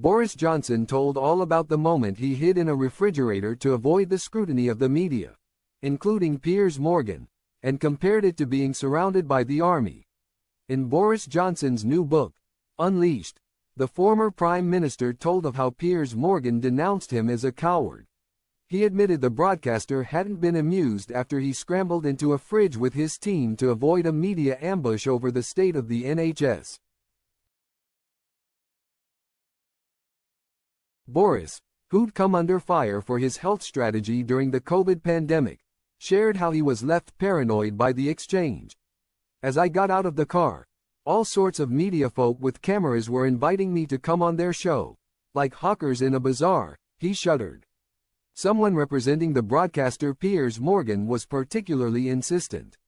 Boris Johnson told all about the moment he hid in a refrigerator to avoid the scrutiny of the media, including Piers Morgan, and compared it to being surrounded by the army. In Boris Johnson's new book, Unleashed, the former Prime Minister told of how Piers Morgan denounced him as a coward. He admitted the broadcaster hadn't been amused after he scrambled into a fridge with his team to avoid a media ambush over the state of the NHS. Boris, who'd come under fire for his health strategy during the COVID pandemic, shared how he was left paranoid by the exchange. As I got out of the car, all sorts of media folk with cameras were inviting me to come on their show, like hawkers in a bazaar, he shuddered. Someone representing the broadcaster Piers Morgan was particularly insistent.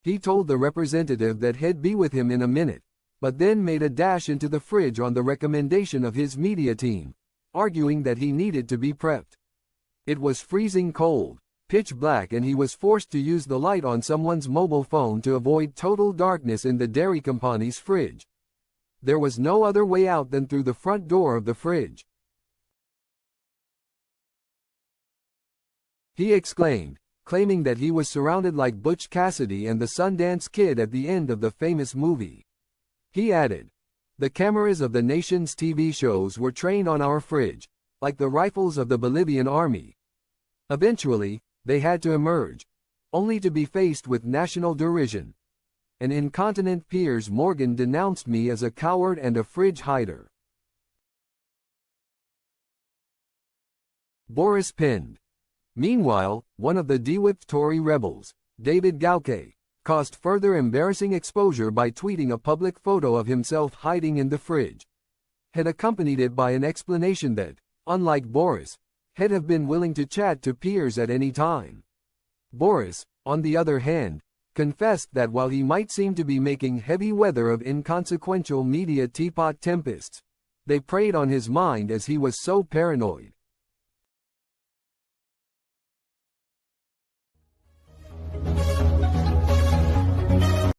He told the representative that he'd be with him in a minute, but then made a dash into the fridge on the recommendation of his media team, arguing that he needed to be prepped. It was freezing cold, pitch black, and he was forced to use the light on someone's mobile phone to avoid total darkness in the dairy company's fridge. There was no other way out than through the front door of the fridge. He exclaimed, claiming that he was surrounded like Butch Cassidy and the Sundance Kid at the end of the famous movie. He added, "The cameras of the nation's TV shows were trained on our fridge, like the rifles of the Bolivian army. Eventually, they had to emerge, only to be faced with national derision. An incontinent Piers Morgan denounced me as a coward and a fridge hider." Boris penned. Meanwhile, one of the de-whipped Tory rebels, David Gauke, caused further embarrassing exposure by tweeting a public photo of himself hiding in the fridge. Had accompanied it by an explanation that, unlike Boris, he'd have been willing to chat to Piers at any time. Boris, on the other hand, confessed that while he might seem to be making heavy weather of inconsequential media teapot tempests, they preyed on his mind as he was so paranoid.